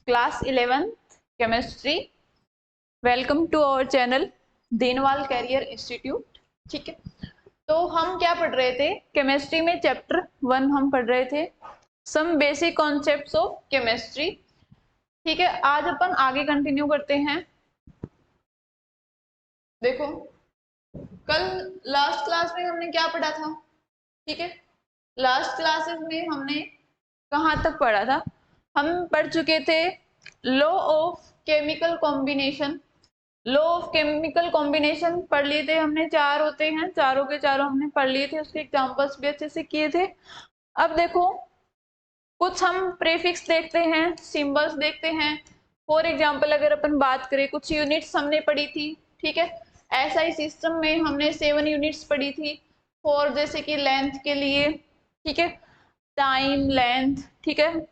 Class 11 chemistry. Welcome to our channel Deenwal career institute. ठीक है, तो हम क्या पढ़ रहे थे? केमिस्ट्री में चैप्टर 1 हम पढ़ रहे थे, some basic concepts of chemistry. ठीक है, आज अपन आगे कंटिन्यू करते हैं। देखो, कल लास्ट क्लास में हमने क्या पढ़ा था? ठीक है, लास्ट क्लासेस में हमने कहाँ तक पढ़ा था? हम पढ़ चुके थे law of chemical combination. Law of chemical combination पढ़ लिए थे हमने, 4 होते हैं, चारों के चारों हमने पढ़ लिए थे, उसके एग्जांपल्स भी अच्छे से किए थे। अब देखो, कुछ हम प्रीफिक्स देखते हैं, सिंबल्स देखते हैं। फॉर एग्जांपल अगर अपन बात करें, कुछ यूनिट्स हमने पढ़ी थी। ठीक है, एसआई सिस्टम में हमने 7 यूनिट्स पढ़ी थी। फॉर जैसे कि लेंथ के लिए, ठीक है, टाइम, लेंथ, ठीक है,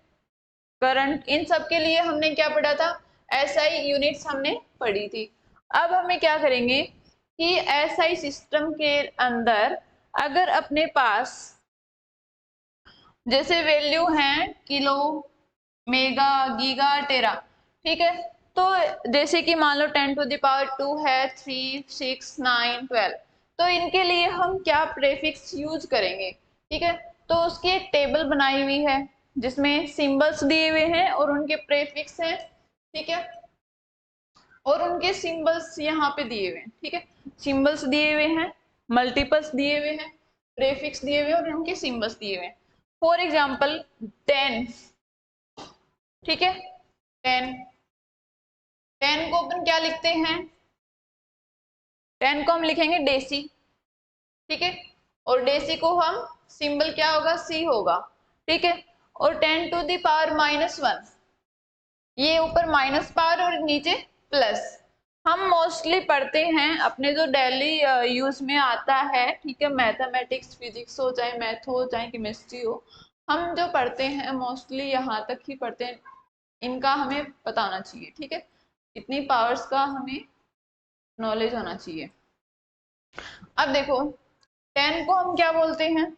करंट, इन सब के लिए हमने क्या पढ़ा था? एसआई यूनिट्स हमने पढ़ी थी। अब हमें क्या करेंगे कि एसआई सिस्टम के अंदर अगर अपने पास जैसे वैल्यू है किलो, मेगा, गीगा, टेरा, ठीक है, तो जैसे कि मान लो 10⁻² है, 3, 6, 9, 12, तो इनके लिए हम क्या प्रीफिक्स यूज करेंगे? ठीक है, तो उसकी एक टेबल बनाई हुई है जिसमें सिंबल्स दिए हुए हैं और उनके प्रीफिक्स हैं। ठीक है, और उनके सिंबल्स यहाँ पे दिए हुए हैं। ठीक है, सिंबल्स दिए हुए हैं, मल्टीपल्स दिए हुए हैं, प्रीफिक्स दिए हुए हैं और उनके सिंबल्स दिए हुए हैं। फॉर एग्जाम्पल 10, ठीक है, 10, 10 को अपन क्या लिखते हैं? 10 को हम लिखेंगे डेसी। ठीक है, और डेसी को हम सिंबल क्या होगा? सी होगा। ठीक है, और 10⁻⁻1, ये ऊपर माइनस पावर और नीचे प्लस। हम मोस्टली पढ़ते हैं अपने जो डेली यूज में आता है, ठीक है, मैथमेटिक्स, फिजिक्स हो, चाहे मैथ हो, चाहे केमिस्ट्री हो, हम जो पढ़ते हैं मोस्टली यहाँ तक ही पढ़ते हैं। इनका हमें पता होना चाहिए। ठीक है, इतनी पावर्स का हमें नॉलेज होना चाहिए। अब देखो, 10 को हम क्या बोलते हैं?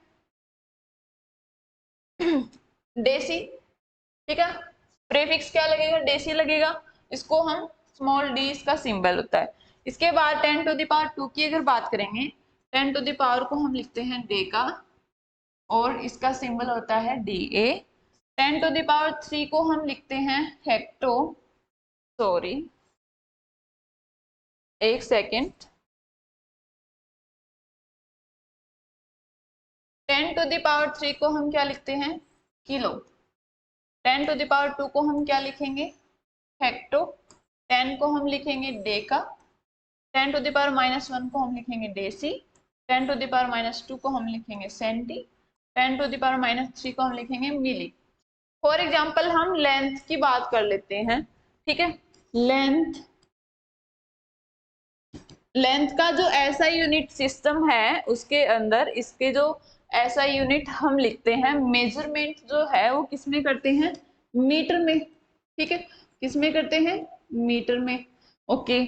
डेसी। ठीक है, प्रीफिक्स क्या लगेगा? डेसी लगेगा। इसको हम स्मॉल डी, इसका सिंबल होता है। इसके बाद 10⁻² की अगर बात करेंगे, 10 को हम लिखते हैं डेका और इसका सिंबल होता है DA। 10⁻³ को हम लिखते हैं हेक्टो, सॉरी एक सेकेंड, 10⁻³ को हम क्या लिखते हैं? किलो। 10⁻² को हम क्या लिखेंगे? हेक्टो। 10 को हम लिखेंगे डेका। 10⁻⁻1 को हम लिखेंगे डेसी। 10⁻⁻2 को हम लिखेंगे सेंटी। 10⁻⁻3 को हम लिखेंगे मिली। फॉर एग्जाम्पल हम लेंथ की बात कर लेते हैं। ठीक है, लेंथ, लेंथ का जो ऐसा यूनिट सिस्टम है उसके अंदर इसके जो ऐसा यूनिट हम लिखते हैं, मेजरमेंट जो है वो किसमें करते हैं? मीटर में। ठीक है, किसमें करते हैं? मीटर में। ओके,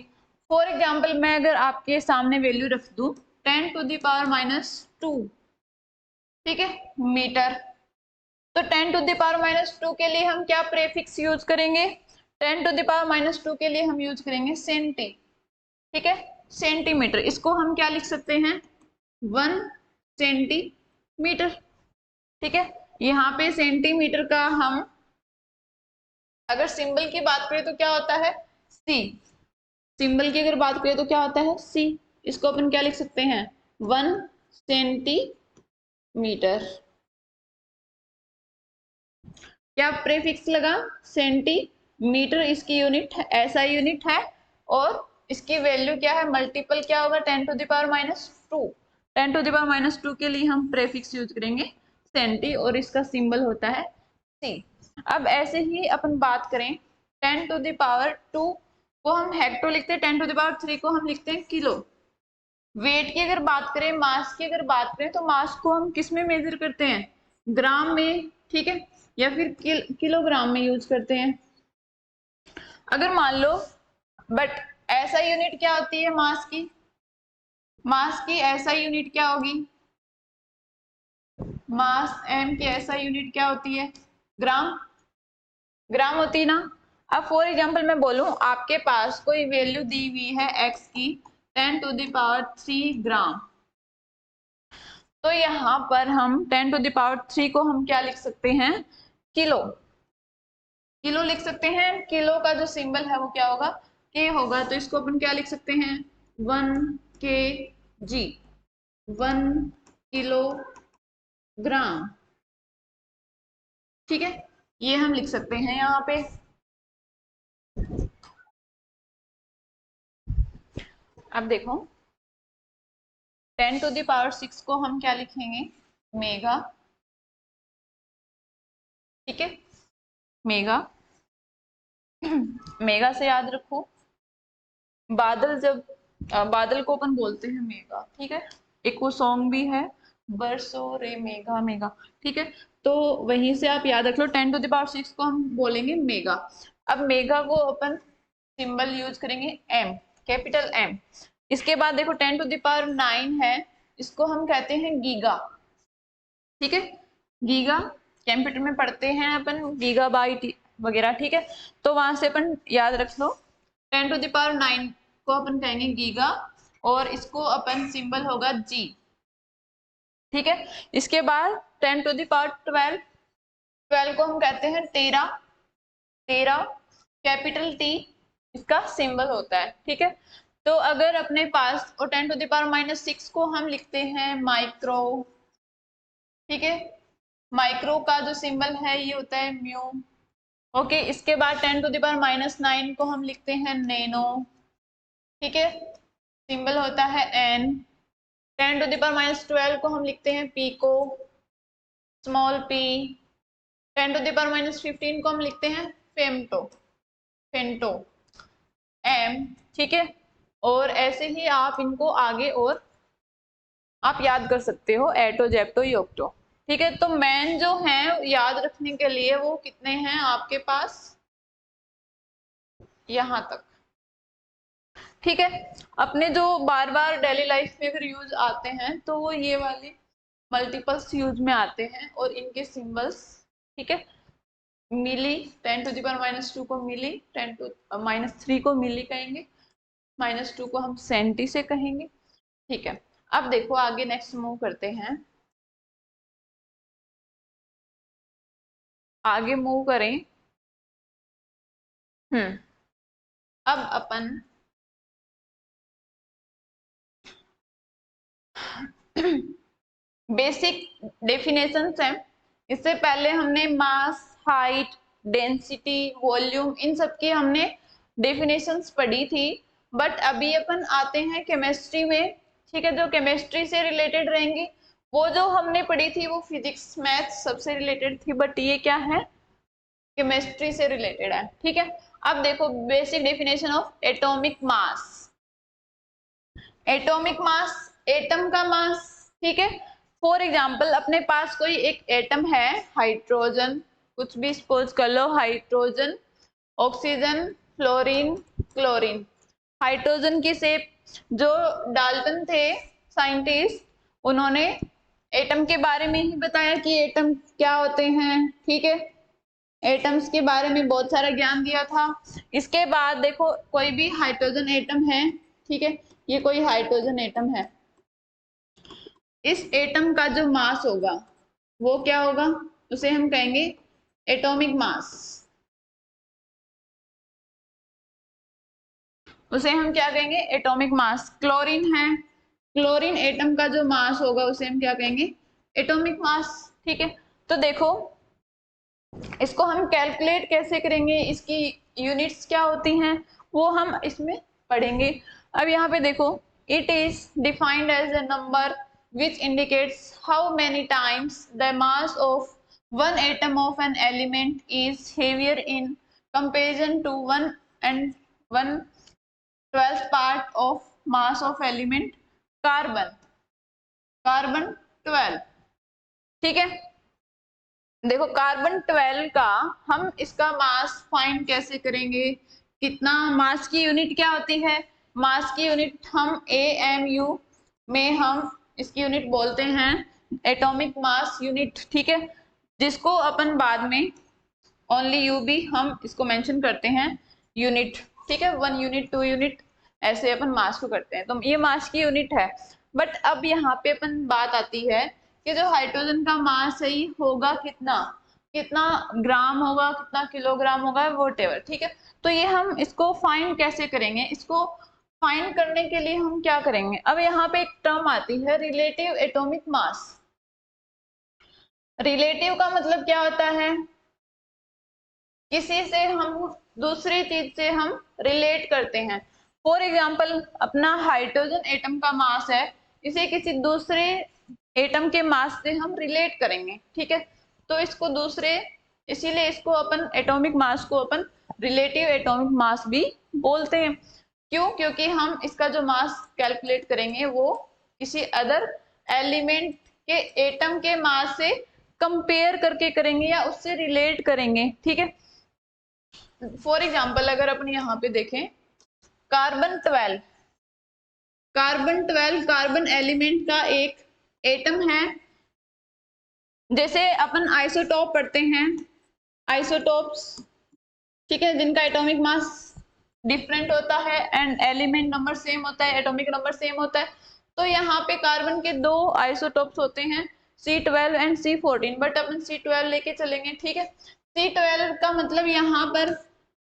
फॉर एग्जाम्पल मैं अगर आपके सामने वैल्यू रख दूं 10⁻², ठीक है, मीटर, तो 10⁻² के लिए हम क्या प्रीफिक्स यूज करेंगे? 10⁻² के लिए हम यूज करेंगे सेंटी। ठीक है, सेंटीमीटर, इसको हम क्या लिख सकते हैं? 1 सेंटीमीटर। ठीक है, यहाँ पे सेंटीमीटर का हम अगर सिंबल की बात करें तो क्या होता है? सी। सिंबल की अगर बात करें तो क्या होता है? सी। इसको अपन क्या लिख सकते हैं? 1 सेंटीमीटर। क्या प्रीफिक्स लगा? सेंटीमीटर इसकी यूनिट है, ऐसा यूनिट है, और इसकी वैल्यू क्या है? मल्टीपल क्या होगा? 10⁻²। 10⁻² के लिए हम प्रीफिक्स यूज करेंगे सेंटी और इसका सिंबल होता है सी। अब ऐसे ही अपन बात करें 10⁻² को हम हेक्टो लिखते हैं, 10⁻³ को हम लिखते हैं किलो। वेट की अगर बात करें, मास की अगर बात करें, तो मास को हम किस में मेजर करते हैं? ग्राम में। ठीक है, या फिर किलोग्राम में यूज करते हैं। अगर मान लो, बट ऐसा यूनिट क्या होती है मास की? मास की ऐसा यूनिट क्या होगी? मास एम की ऐसा यूनिट क्या होती है? ग्राम। ग्राम होती है ना। अब फॉर एग्जाम्पल मैं बोलूं आपके पास कोई वैल्यू दी हुई है x की 10⁻³ ग्राम, तो यहाँ पर हम 10⁻³ को हम क्या लिख सकते हैं, किलो, किलो लिख सकते हैं। किलो का जो सिंबल है वो क्या होगा, के होगा, तो इसको अपन क्या लिख सकते हैं, 1 kg, 1 किलोग्राम, ठीक है, ये हम लिख सकते हैं यहाँ पे। अब देखो 10⁻6 को हम क्या लिखेंगे, मेगा, ठीक है, मेगा, मेगा से याद रखो बादल, जब बादल को अपन बोलते हैं मेगा, ठीक है, एक वो सॉन्ग भी है, बरसो रे मेगा मेगा, ठीक है, तो वहीं से आप याद रख लो 10⁻6 को हम बोलेंगे मेगा। अब मेगा को अपन सिंबल यूज करेंगे एम, कैपिटल एम। इसके बाद देखो 10⁹ है, इसको हम कहते हैं गीगा, ठीक है, गीगा, कंप्यूटर में पढ़ते हैं अपन गीगाबाइट वगैरह, ठीक है, तो वहां से अपन याद रख लो 10⁹ को अपन कहेंगे गीगा, और इसको अपन सिंबल होगा जी, ठीक है। इसके बाद 10⁻12 को हम कहते हैं तेरा, तेरा कैपिटल टी इसका सिंबल होता है, ठीक है। तो अगर अपने पास, और 10⁻6 को हम लिखते हैं माइक्रो, ठीक है, माइक्रो का जो सिंबल है ये होता है म्यू, ओके। इसके बाद 10⁻9 को हम लिखते हैं नैनो, ठीक है, सिंबल होता है एन। 10⁻12 को हम लिखते हैं पीको, स्मॉल पी। 10⁻15 को हम लिखते हैं फेमटो, फेंटो, एम, ठीक है। और ऐसे ही आप इनको आगे और आप याद कर सकते हो, एटो, जेप्टो, योक्टो, ठीक है। तो मैन जो है याद रखने के लिए वो कितने हैं आपके पास, यहां तक, ठीक है। अपने जो बार बार डेली लाइफ में अगर यूज आते हैं तो वो ये वाले मल्टीपल्स यूज में आते हैं, और इनके सिंबल्स, ठीक है, मिली, 10⁻2 को मिली, 10⁻3 को मिली कहेंगे, -2 को हम सेंटी से कहेंगे, ठीक है। अब देखो आगे नेक्स्ट मूव करते हैं, आगे मूव करें। अब अपन बेसिक डेफिनेशंस हैं। इससे पहले हमने मास, हाइट, डेंसिटी, वॉल्यूम, इन सब की हमने डेफिनेशंस पढ़ी थी। बट अभी अपन आते हैं केमिस्ट्री में, ठीक है, जो केमिस्ट्री से रिलेटेड रहेंगी। वो जो हमने पढ़ी थी वो फिजिक्स, मैथ सबसे रिलेटेड थी, बट ये क्या है, केमिस्ट्री से रिलेटेड है, ठीक है। अब देखो basic definition of atomic mass. Atomic mass, atom का मास, ठीक है। फॉर एग्जाम्पल अपने पास कोई एक एटम है, हाइड्रोजन, कुछ भी सपोज कर लो, hydrogen, oxygen, fluorine, chlorine. Hydrogen की शेप जो डाल्टन थे साइंटिस्ट, उन्होंने एटम के बारे में ही बताया कि एटम क्या होते हैं, ठीक है, एटम्स के बारे में बहुत सारा ज्ञान दिया था। इसके बाद देखो कोई भी हाइड्रोजन एटम है, ठीक है, ये कोई हाइड्रोजन एटम है, इस एटम का जो मास होगा वो क्या होगा, उसे हम कहेंगे एटॉमिक मास, उसे हम क्या कहेंगे, एटॉमिक मास। क्लोरीन है, क्लोरीन एटम का जो मास होगा उसे हम क्या कहेंगे, एटॉमिक मास, ठीक है। तो देखो इसको हम कैलकुलेट कैसे करेंगे, इसकी यूनिट्स क्या होती हैं वो हम इसमें पढ़ेंगे। अब यहाँ पे देखो, it is defined as a number which indicates how many times the mass of one atom of an element is heavier in comparison to 1/12 part of mass of element carbon, carbon 12, ठीक है। देखो carbon 12 का हम इसका mass find कैसे करेंगे, कितना, मास की यूनिट क्या होती है, मास की यूनिट हम AMU में हम इसकी यूनिट बोलते हैं एटॉमिक मास यूनिट, ठीक है, जिसको अपन बाद में ओनली यू भी हम इसको मेंशन करते हैं यूनिट, ठीक है, 1 यूनिट 2 यूनिट ऐसे अपन मास को करते हैं, तो ये मास की यूनिट है। बट अब यहाँ पे अपन बात आती है कि जो हाइड्रोजन का मास है ये होगा कितना, कितना ग्राम होगा, कितना किलोग्राम होगा, वोटेवर, ठीक है। तो ये हम इसको फाइंड कैसे करेंगे, इसको फाइंड करने के लिए हम क्या करेंगे, अब यहाँ पे एक टर्म आती है रिलेटिव एटॉमिक मास। रिलेटिव का मतलब क्या होता है, किसी से हम दूसरी चीज से हम रिलेट करते हैं। फॉर एग्जाम्पल अपना हाइड्रोजन एटम का मास है, इसे किसी दूसरे एटम के मास से हम रिलेट करेंगे, ठीक है। तो इसको दूसरे, इसीलिए इसको अपन एटॉमिक मास को अपन रिलेटिव एटॉमिक मास भी बोलते हैं। क्यों, क्योंकि हम इसका जो मास कैलकुलेट करेंगे वो किसी अदर एलिमेंट के एटम के मास से कंपेयर करके करेंगे या उससे रिलेट करेंगे, ठीक है। फॉर एग्जाम्पल अगर अपन यहाँ पे देखें कार्बन 12, कार्बन एलिमेंट का एक एटम है। जैसे अपन आइसोटोप पढ़ते हैं, आइसोटोप्स, ठीक है, जिनका एटॉमिक मास डिफरेंट होता है एंड एलिमेंट नंबर सेम होता है, एटॉमिक नंबर सेम होता है। तो यहाँ पे कार्बन के दो आइसोटोप्स होते हैं C12 and C14, but upon C12 लेके चलेंगे, ठीक है। C12 का मतलब यहाँ पर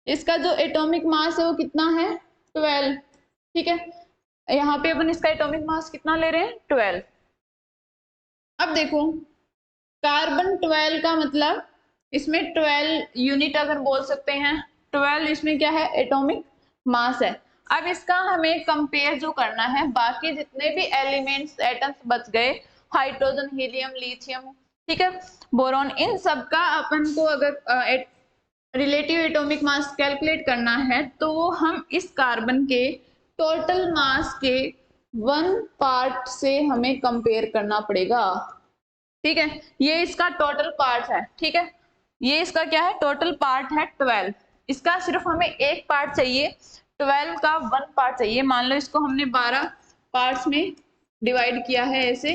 इसका जो एटॉमिक मास है वो कितना है 12, ठीक है। यहाँ पे अपन इसका एटॉमिक मास कितना ले रहे हैं 12। अब देखो कार्बन 12 का मतलब इसमें 12 यूनिट अगर बोल सकते हैं, 12 इसमें क्या है एटॉमिक मास है। अब इसका हमें कंपेयर जो करना है बाकी जितने भी एलिमेंट्स एटम्स बच गए, हाइड्रोजन, हीलियम, लिथियम, ठीक है, बोरॉन, इन सब का अपन को अगर रिलेटिव एटॉमिक मास कैलकुलेट करना है तो वो हम इस कार्बन के टोटल मास के 1 पार्ट से हमें कंपेयर करना पड़ेगा, ठीक है। ये इसका टोटल पार्ट है, ठीक है, ये इसका क्या है टोटल पार्ट है 12, इसका सिर्फ हमें एक पार्ट चाहिए, 12 का 1 पार्ट चाहिए। मान लो इसको हमने 12 पार्ट्स में डिवाइड किया है ऐसे,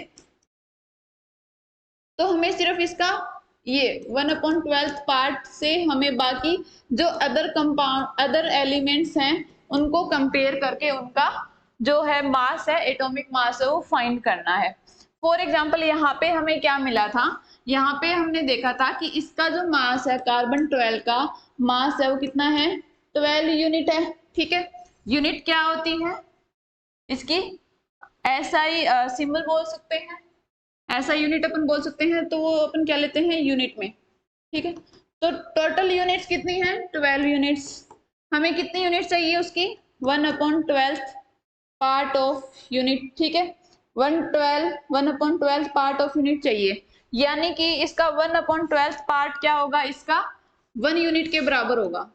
तो हमें सिर्फ इसका ये 1/12 पार्ट से हमें बाकी जो अदर कंपाउंड, अदर एलिमेंट्स हैं उनको कंपेयर करके उनका जो है मास है, एटॉमिक मास है, वो फाइंड करना है। फॉर एग्जाम्पल यहाँ पे हमें क्या मिला था, यहाँ पे हमने देखा था कि इसका जो मास है कार्बन 12 का मास है वो कितना है 12 यूनिट है, ठीक है। यूनिट क्या होती है इसकी, SI सिंबल बोल सकते हैं, ऐसा यूनिट अपन बोल सकते हैं, तो वो अपन क्या लेते हैं यूनिट में, ठीक है। तो टोटल यूनिट्स कितनी है 12 यूनिट्स, हमें कितनी यूनिट चाहिए उसकी 1/12 पार्ट ऑफ यूनिट, ठीक है, 1/12 पार्ट ऑफ यूनिट चाहिए, यानी कि इसका 1/12 पार्ट क्या होगा, इसका 1 यूनिट के बराबर होगा।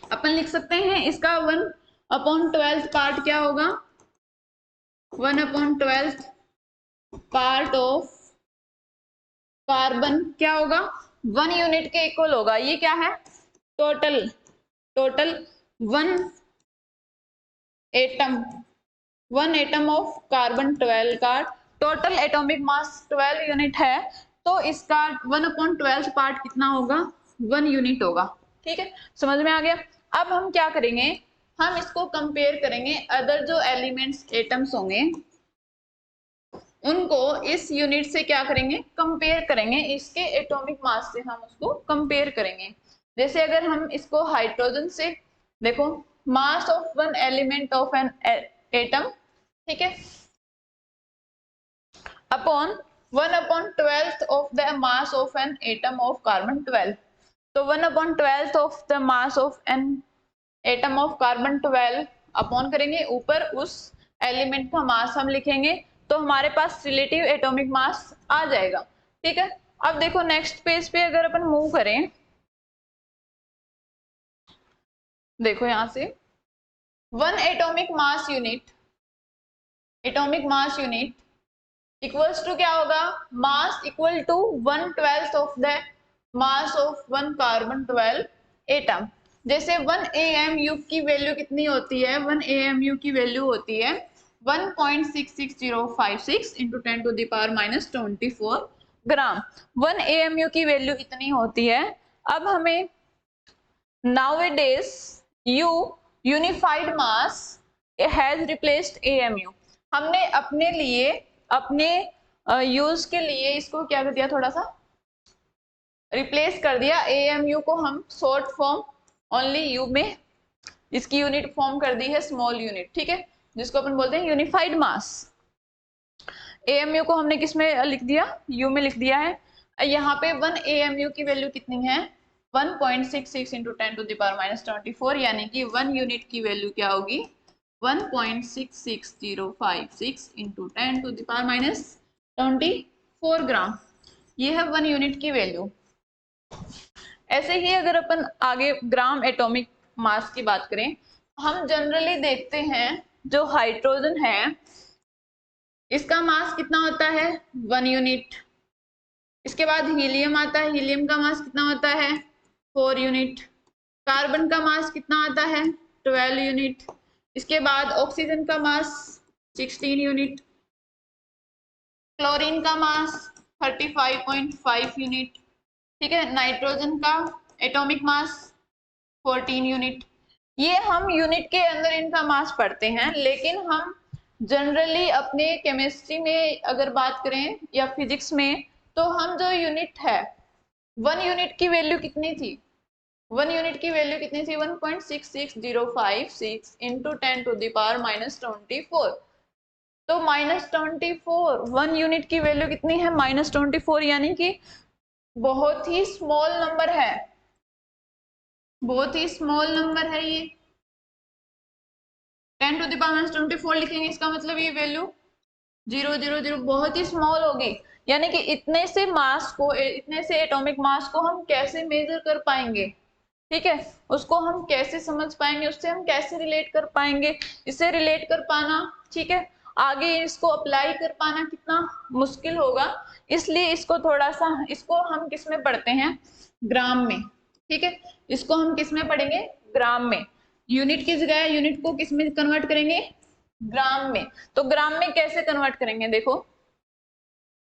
अपन लिख सकते हैं इसका 1/12 पार्ट क्या होगा, 1/12 पार्ट ऑफ कार्बन क्या होगा 1 यूनिट के इक्वल होगा। ये क्या है टोटल 1 एटम ऑफ कार्बन 12 का टोटल एटॉमिक मास 12 यूनिट है, तो इसका 1/12 पार्ट कितना होगा 1 यूनिट होगा, ठीक है, समझ में आ गया। अब हम क्या करेंगे, हम इसको कंपेयर करेंगे अदर जो एलिमेंट्स एटम्स होंगे उनको इस यूनिट से क्या करेंगे कंपेयर करेंगे, इसके एटॉमिक मास से हम उसको कंपेयर करेंगे। जैसे अगर हम इसको हाइड्रोजन से देखो, मास of 1 element of an atom, ठीक है, upon 1/12 of the mass of an atom of carbon 12, तो 1/12 of the mass of an atom of carbon 12 upon करेंगे ऊपर उस एलिमेंट का मास हम लिखेंगे, तो हमारे पास रिलेटिव एटॉमिक मास आ जाएगा, ठीक है। अब देखो नेक्स्ट पेज पे अगर अपन मूव करें, देखो यहां से 1 atomic mass unit equals to क्या होगा, mass equal to 1/12 of the mass of 1 carbon 12 atom. जैसे 1 AMU की वैल्यू कितनी होती है, 1 AMU की वैल्यू होती है 1.66056 into 10 to the power minus 24 gram. 1 AMU की वैल्यू इतनी होती है अब हमें nowadays unified mass has replaced AMU। हमने अपने लिए अपने यूज के लिए इसको क्या कर दिया, थोड़ा सा रिप्लेस कर दिया। AMU को हम शॉर्ट फॉर्म ओनली यू में इसकी यूनिट फॉर्म कर दी है स्मॉल यूनिट, ठीक है, जिसको अपन बोलते हैं यूनिफाइड मास। AMU को हमने किस में लिख दिया, यू में लिख दिया है। यहाँ पे 1 AMU की वैल्यू कितनी है, 1.66 इंटू 10⁻⁻24, यानी कि 1 यूनिट की वैल्यू क्या होगी, 1.66056 इंटू 10⁻⁻24 ग्राम। ये है 1 यूनिट की वैल्यू। ऐसे ही अगर अपन आगे ग्राम एटॉमिक मास की बात करें, हम जनरली देखते हैं जो हाइड्रोजन है इसका मास कितना होता है, 1 यूनिट। इसके बाद हीलियम आता है, हीलियम का मास कितना होता है, 4 यूनिट। कार्बन का मास कितना आता है, 12 यूनिट। इसके बाद ऑक्सीजन का मास 16 यूनिट। क्लोरीन का मास 35.5 यूनिट, ठीक है। नाइट्रोजन का एटॉमिक मास 14 यूनिट। ये हम यूनिट के अंदर इनका मास पढ़ते हैं, लेकिन हम जनरली अपने केमिस्ट्री में अगर बात करें या फिजिक्स में, तो हम जो यूनिट है 1 यूनिट की वैल्यू कितनी थी, 1 यूनिट की वैल्यू कितनी थी, 1.66056 इंटू 10⁻⁻24। तो -24, 1 यूनिट की वैल्यू कितनी है, -24, यानी कि बहुत ही स्मॉल नंबर है, बहुत ही स्मॉल नंबर है ये। 10⁻⁻24 लिखेंगे, इसका मतलब ये वैल्यू 000 बहुत ही स्मॉल होगी। यानी कि इतने से मास को, इतने से एटॉमिक मास को हम कैसे मेजर कर पाएंगे, ठीक है, उसको हम कैसे समझ पाएंगे, उससे हम कैसे रिलेट कर पाएंगे। इसे रिलेट कर पाना, ठीक है, आगे इसको अप्लाई कर पाना कितना मुश्किल होगा। इसलिए इसको थोड़ा सा, इसको हम किस में पढ़ते हैं, ग्राम में, ठीक है। इसको हम किस में पढ़ेंगे, ग्राम में। यूनिट की जगह यूनिट को किस में कन्वर्ट करेंगे, ग्राम में। तो ग्राम में कैसे कन्वर्ट करेंगे, देखो,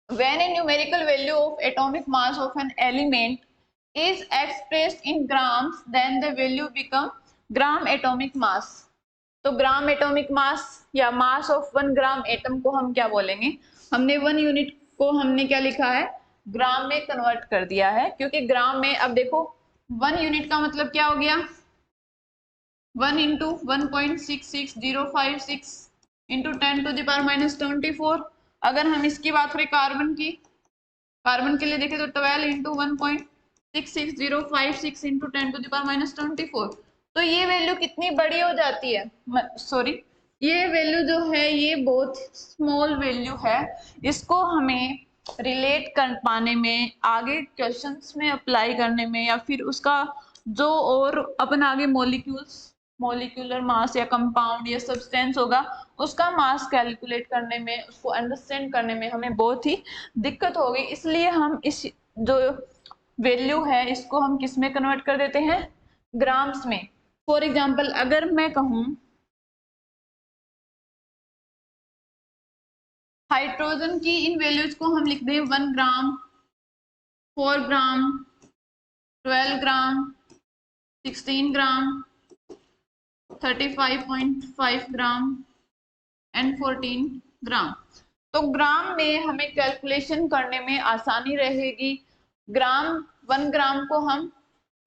when a numerical value of atomic mass of an element is expressed in grams, then the value become gram atomic mass। तो ग्राम एटॉमिक मास या मास ऑफ 1 ग्राम एटम को हम क्या बोलेंगे, हमने 1 यूनिट को हमने क्या लिखा है, ग्राम में कन्वर्ट कर दिया है, क्योंकि ग्राम में, अब देखो 1 यूनिट का मतलब क्या हो गया, 1 इंटू 1.66056 इंटू 10⁻⁻24। अगर हम इसकी बात करें कार्बन की, कार्बन के लिए देखें तो 12 इंटू 1.66056 इंटू 10⁻⁻24। तो ये वैल्यू कितनी बड़ी हो जाती है, सॉरी, ये वैल्यू जो है ये बहुत स्मॉल वैल्यू है। इसको हमें रिलेट कर पाने में, आगे क्वेश्चंस में अप्लाई करने में, या फिर उसका जो और अपन आगे मॉलिक्यूलर मास या कंपाउंड या सब्सटेंस होगा उसका मास कैलकुलेट करने में, उसको अंडरस्टैंड करने में हमें बहुत ही दिक्कत होगी। इसलिए हम इस जो वैल्यू है इसको हम किस में कन्वर्ट कर देते हैं, ग्राम्स में। फॉर एग्जांपल अगर मैं कहूं हाइड्रोजन की इन वैल्यूज को हम लिख दें 1 ग्राम, 4 ग्राम, 12 ग्राम, 16 ग्राम, 35.5 ग्राम एंड 14 ग्राम। तो ग्राम में हमें कैलकुलेशन करने में आसानी रहेगी। ग्राम 1 ग्राम को हम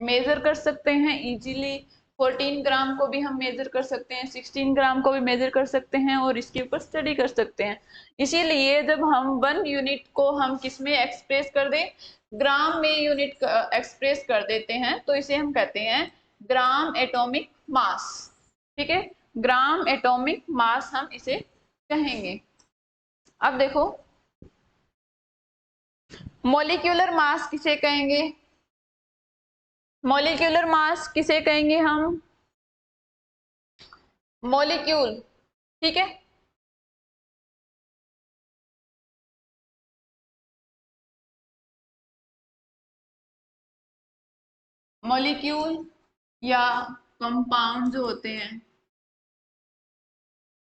मेजर कर सकते हैं इजीली, 14 ग्राम को भी हम मेजर कर सकते हैं, 16 ग्राम को भी मेजर कर सकते हैं और इसके ऊपर स्टडी कर सकते हैं। इसीलिए जब हम 1 यूनिट को हम किस में एक्सप्रेस कर दें, ग्राम में यूनिट एक्सप्रेस कर देते हैं, तो इसे हम कहते हैं ग्राम एटॉमिक मास, ठीक है, ग्राम एटॉमिक मास हम इसे कहेंगे। अब देखो मॉलिक्यूलर मास किसे कहेंगे, मॉलिक्यूलर मास किसे कहेंगे हम, मॉलिक्यूल, ठीक है। मॉलिक्यूल या कंपाउंड जो होते हैं,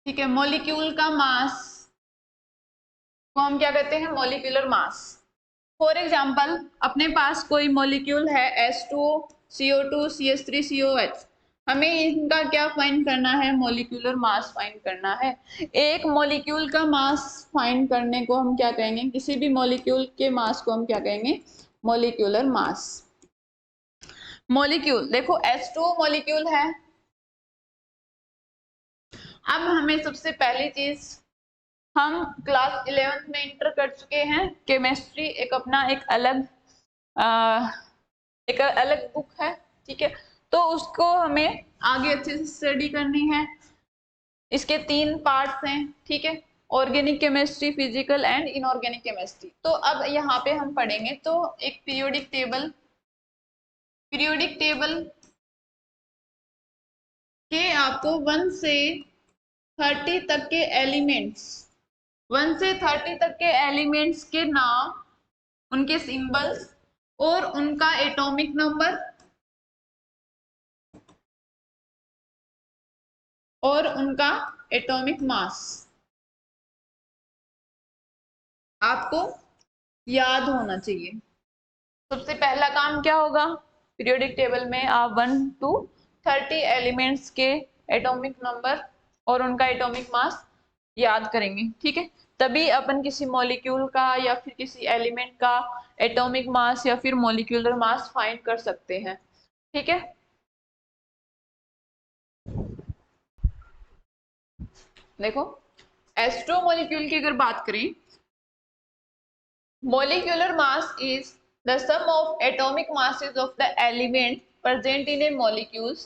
ठीक है, मॉलिक्यूल का मास को हम क्या कहते हैं, मॉलिक्यूलर मास। फॉर एग्जाम्पल अपने पास कोई मॉलिक्यूल है H2O, CO2, CH3, COH। हमें इनका क्या फाइंड करना है? मॉलिक्यूलर मास फाइंड करना है। एक मॉलिक्यूल का मास फाइंड करने को हम क्या कहेंगे? किसी भी मॉलिक्यूल के मास को हम क्या कहेंगे? Molecular mass. मॉलिक्यूल देखो H2O मॉलिक्यूल है। अब हमें सबसे पहली चीज, हम क्लास 11th में इंटर कर चुके हैं केमिस्ट्री, एक अलग बुक है, ठीक है। तो उसको हमें आगे अच्छे से स्टडी करनी है। इसके 3 पार्ट्स हैं, ठीक है, organic chemistry, physical and inorganic chemistry. तो अब यहाँ पे हम पढ़ेंगे तो एक पीरियोडिक टेबल के आपको 1 से 30 तक के एलिमेंट्स, 1 से 30 तक के एलिमेंट्स के नाम, उनके सिंबल्स और उनका एटॉमिक नंबर और उनका एटॉमिक मास आपको याद होना चाहिए। सबसे पहला काम क्या होगा? पीरियोडिक टेबल में आप 1 to 30 एलिमेंट्स के एटॉमिक नंबर और उनका एटॉमिक मास याद करेंगे, ठीक है। तभी अपन किसी मॉलिक्यूल का या फिर किसी एलिमेंट का एटॉमिक मास या फिर मॉलिक्यूलर मास फाइंड कर सकते हैं, ठीक है। देखो H2O मॉलिक्यूल की अगर बात करें, molecular mass is the sum of atomic masses of the element present in a molecules।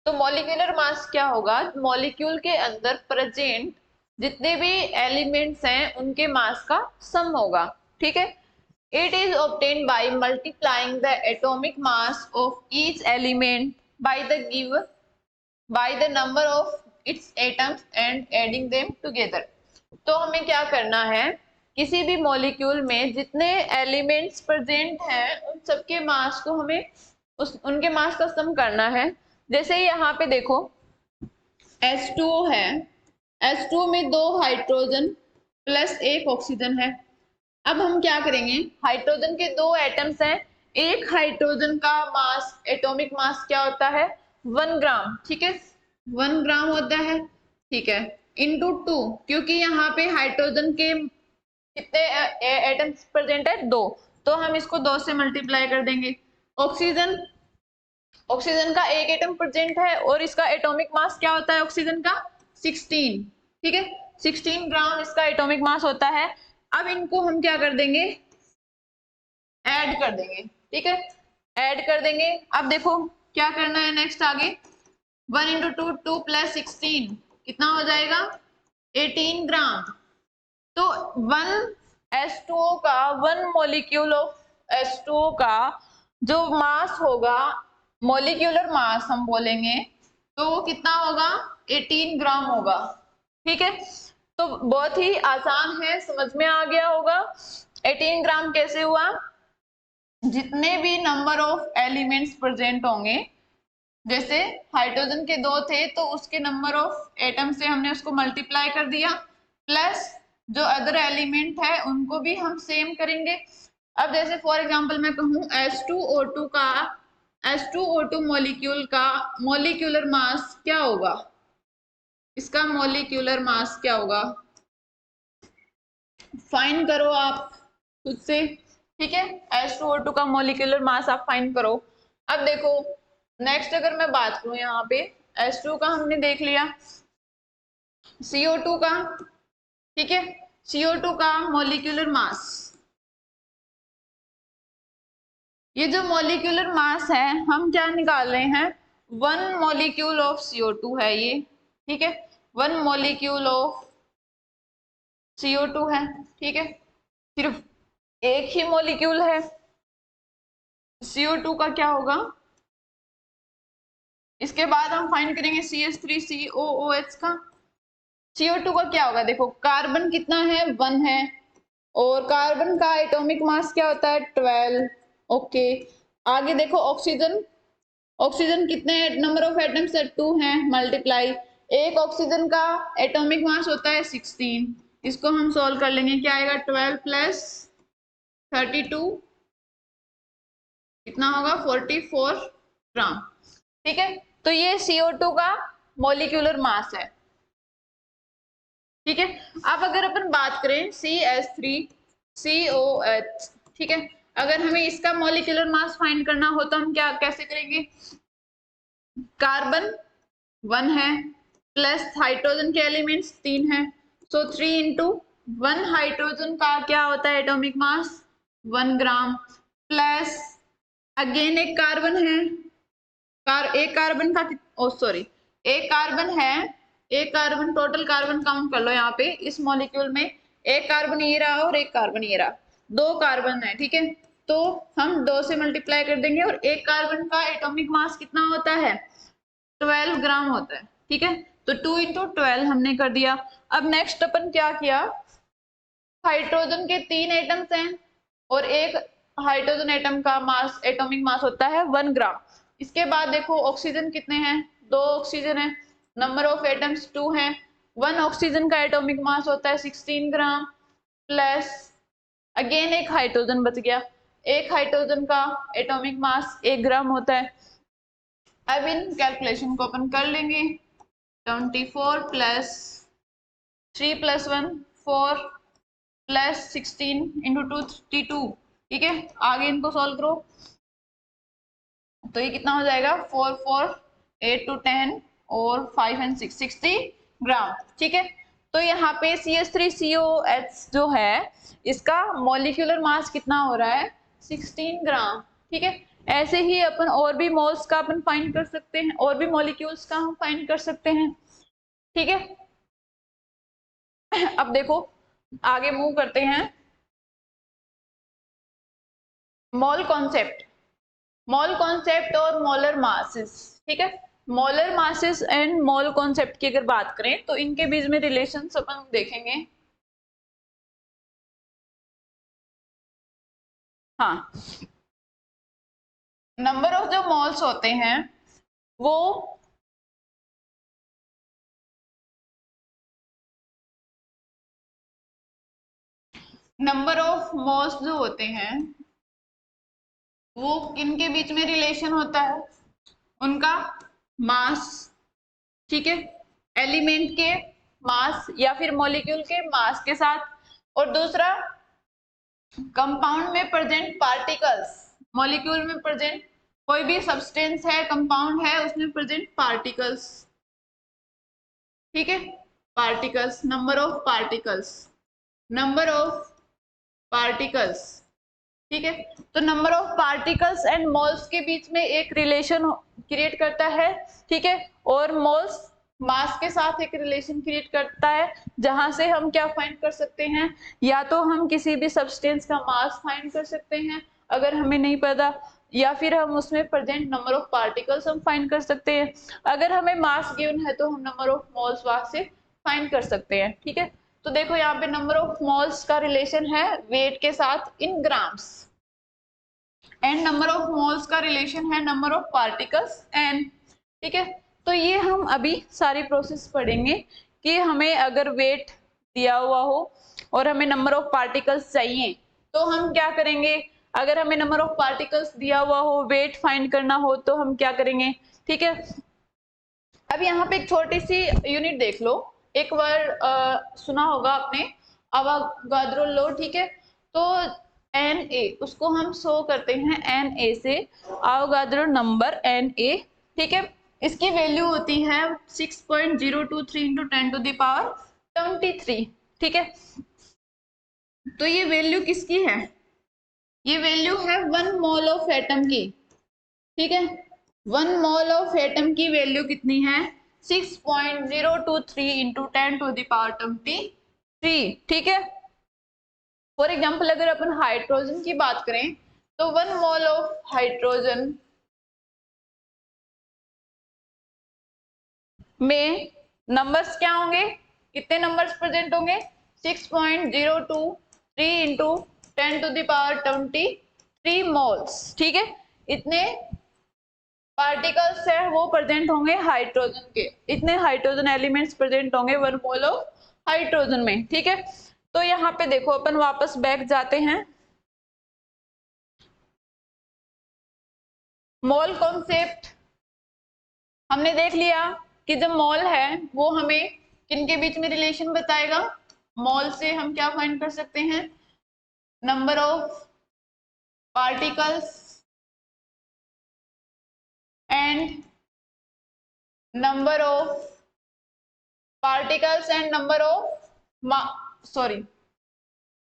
तो molecular mass क्या होगा? मॉलिक्यूल के अंदर प्रेजेंट जितने भी एलिमेंट्स हैं उनके मास का सम होगा, ठीक है। It is obtained by multiplying the atomic mass of each element by the number of its atoms and adding them together। तो हमें क्या करना है? किसी भी मॉलिक्यूल में जितने एलिमेंट्स प्रेजेंट हैं उन सबके मास को हमें उनके मास का सम करना है। जैसे यहाँ पे देखो H2O है, H2O में 2 हाइड्रोजन प्लस 1 ऑक्सीजन है। अब हम क्या करेंगे? हाइड्रोजन के 2 एटम्स हैं, एक हाइड्रोजन का मास, एटॉमिक मास क्या होता है? 1 ग्राम, ठीक है, 1 ग्राम होता है, ठीक है, इंटू 2, क्योंकि यहाँ पे हाइड्रोजन के कितने एटम्स प्रेजेंट है? 2, तो हम इसको 2 से मल्टीप्लाई कर देंगे। ऑक्सीजन का एक एटम प्रेजेंट है और इसका एटॉमिक मास क्या होता है ऑक्सीजन का? 16, ठीक है, 16 ग्राम इसका एटॉमिक मास होता है। अब इनको हम क्या कर देंगे? ऐड कर देंगे, ठीक है, ऐड कर देंगे। अब देखो क्या करना है नेक्स्ट आगे, 1 इंटू 2, 2 प्लस 16 कितना हो जाएगा? 18 ग्राम। तो 1 H2O का, 1 मॉलिक्यूल ऑफ H2O का जो मास होगा, मॉलिक्यूलर मास हम बोलेंगे, तो वो कितना होगा? 18 ग्राम होगा, ठीक है। तो बहुत ही आसान है, समझ में आ गया होगा। 18 ग्राम कैसे हुआ? जितने भी नंबर ऑफ एलिमेंट्स प्रेजेंट होंगे, जैसे हाइड्रोजन के 2 थे तो उसके नंबर ऑफ एटम से हमने उसको मल्टीप्लाई कर दिया, प्लस जो अदर एलिमेंट है उनको भी हम सेम करेंगे। अब जैसे फॉर एग्जांपल मैं कहूँ H2O2 मॉलिक्यूल का मॉलिक्यूलर मास क्या होगा? इसका मॉलिक्यूलर मास क्या होगा? फाइंड करो आप खुद से, ठीक है। H2O2 का मॉलिक्यूलर मास आप फाइंड करो। अब देखो नेक्स्ट अगर मैं बात करूं, यहाँ पे H2 का हमने देख लिया, CO2 का, ठीक है, CO2 का मॉलिक्यूलर मास, ये जो मॉलिक्यूलर मास है हम क्या निकाल रहे हैं? 1 मॉलिक्यूल ऑफ CO2 है ये, ठीक है, 1 मॉलिक्यूल ऑफ CO2 है, ठीक है, सिर्फ एक ही मॉलिक्यूल है। CO2 का क्या होगा? इसके बाद हम फाइंड करेंगे CH3COOH का। CO2 का क्या होगा? देखो कार्बन कितना है? 1 है, और कार्बन का एटॉमिक मास क्या होता है? 12, ओके। आगे देखो ऑक्सीजन कितने नंबर ऑफ एटम्स है? 2 हैं, मल्टीप्लाई, एक ऑक्सीजन का एटॉमिक मास होता है 16, इसको हम सॉल्व कर लेंगे, क्या आएगा? 12 प्लस 32 कितना होगा 44 ग्राम। ठीक है, तो ये CO2 का मॉलिक्यूलर मास है। ठीक है, अब अगर अपन बात करें CH3COH, ठीक है, अगर हमें इसका मॉलिक्यूलर मास फाइंड करना हो तो हम क्या कैसे करेंगे? कार्बन 1 है प्लस हाइड्रोजन के एलिमेंट्स 3 है, सो 3 इंटू 1 हाइड्रोजन का क्या होता है एटॉमिक मास 1 ग्राम, प्लस अगेन एक कार्बन है, एक कार्बन का एक कार्बन है, एक कार्बन, टोटल कार्बन काउंट कर लो यहाँ पे इस मॉलिक्यूल में, एक कार्बन ये रहा और एक कार्बन ये रहा, 2 कार्बन है। ठीक है, तो हम 2 से मल्टीप्लाई कर देंगे और एक कार्बन का एटॉमिक मास कितना होता है 12 ग्राम होता है। ठीक है, तो 2 इंटू 12 हमने कर दिया। अब नेक्स्ट अपन क्या किया, हाइड्रोजन के 3 एटम्स हैं और एक हाइड्रोजन एटम का मास एटॉमिक मास होता है 1 ग्राम। इसके बाद देखो ऑक्सीजन कितने हैं, 2 ऑक्सीजन है, नंबर ऑफ एटम्स 2 है, 1 ऑक्सीजन का एटॉमिक मास होता है 16 ग्राम, प्लस अगेन एक हाइड्रोजन बच गया, एक हाइड्रोजन का एटॉमिक मास 1 ग्राम होता है। अब इन कैलकुलेशन को अपन कर लेंगे, 24 प्लस 3 प्लस 1 4 प्लस 16 इंटू 2 32। ठीक है, आगे इनको सॉल्व करो तो ये कितना हो जाएगा 4 4 8 to 10 और 5 and 6 60 ग्राम। ठीक है, तो यहाँ पे CH3COH जो है इसका मॉलिक्यूलर मास कितना हो रहा है 16 ग्राम। ठीक है, ऐसे ही अपन और भी मोल्स का अपन फाइंड कर सकते हैं, और भी मॉलिक्यूल्स का हम फाइंड कर सकते हैं। ठीक है, अब देखो आगे मूव करते हैं, मोल कॉन्सेप्ट, मोल कॉन्सेप्ट और मोलर मासेस। ठीक है, molar masses and mole concept की अगर बात करें तो इनके बीच में रिलेशंस अपन देखेंगे। हाँ, नंबर ऑफ जो मोल्स होते हैं वो नंबर ऑफ मोल्स जो होते हैं वो किनके बीच में रिलेशन होता है, उनका मास। ठीक है, एलिमेंट के मास या फिर मॉलिक्यूल के मास के साथ, और दूसरा कंपाउंड में प्रेजेंट पार्टिकल्स, मॉलिक्यूल में प्रेजेंट कोई भी सब्सटेंस है, कंपाउंड है, उसमें प्रेजेंट पार्टिकल्स। ठीक है, particles, number of particles, number of particles. ठीक है, तो number of particles and moles के बीच में एक रिलेशन क्रिएट करता है। ठीक है, और मोल्स मास के साथ एक रिलेशन क्रिएट करता है, जहां से हम क्या फाइंड कर सकते हैं, या तो हम किसी भी सब्सटेंस का मास फाइंड कर सकते हैं अगर हमें नहीं पता, या फिर हम उसमें प्रेजेंट नंबर ऑफ पार्टिकल्स हम फाइंड कर सकते हैं। अगर हमें मास गिवन है तो हम नंबर ऑफ मोल्स वहां से फाइंड कर सकते हैं। ठीक है, तो देखो यहाँ पे नंबर ऑफ मोल्स का रिलेशन है वेट के साथ in grams, and number of moles का रिलेशन है नंबर ऑफ पार्टिकल्स एन। ठीक है, तो ये हम अभी सारी प्रोसेस पढ़ेंगे कि हमें अगर वेट दिया हुआ हो और हमें नंबर ऑफ पार्टिकल्स चाहिए तो हम क्या करेंगे, अगर हमें नंबर ऑफ पार्टिकल्स दिया हुआ हो, वेट फाइंड करना हो तो हम क्या करेंगे। ठीक है, अब यहाँ पे एक छोटी सी यूनिट देख लो, एक बार सुना होगा आपने अवोगाद्रो लॉ। ठीक है, तो Na उसको हम शो करते हैं Na से, अवोगाद्रो नंबर Na। ठीक है, इसकी वैल्यू होती है 6.023 इंटू 10 टू द पावर 23। ठीक है, तो ये वैल्यू किसकी है, ये वैल्यू है 1 मोल ऑफ एटम की। ठीक है, 1 मोल ऑफ एटम की वैल्यू कितनी है 6.023 इंटू 10 टू द पावर 23। ठीक है, फॉर एग्जाम्पल अगर अपन हाइड्रोजन की बात करें तो 1 मोल ऑफ हाइड्रोजन में नंबर्स क्या होंगे, कितने नंबर्स प्रेजेंट होंगे 6.023 into 10 to the power 23 moles. ठीक है, इतने पार्टिकल्स है वो प्रेजेंट होंगे हाइड्रोजन के, इतने हाइड्रोजन एलिमेंट्स प्रेजेंट होंगे 1 मोल ऑफ हाइड्रोजन में। ठीक है, तो यहाँ पे देखो अपन वापस बैक जाते हैं, मोल कॉन्सेप्ट हमने देख लिया कि जब मोल है वो हमें किनके बीच में रिलेशन बताएगा। मोल से हम क्या फाइंड कर सकते हैं, number of particles and number of particles and number of sorry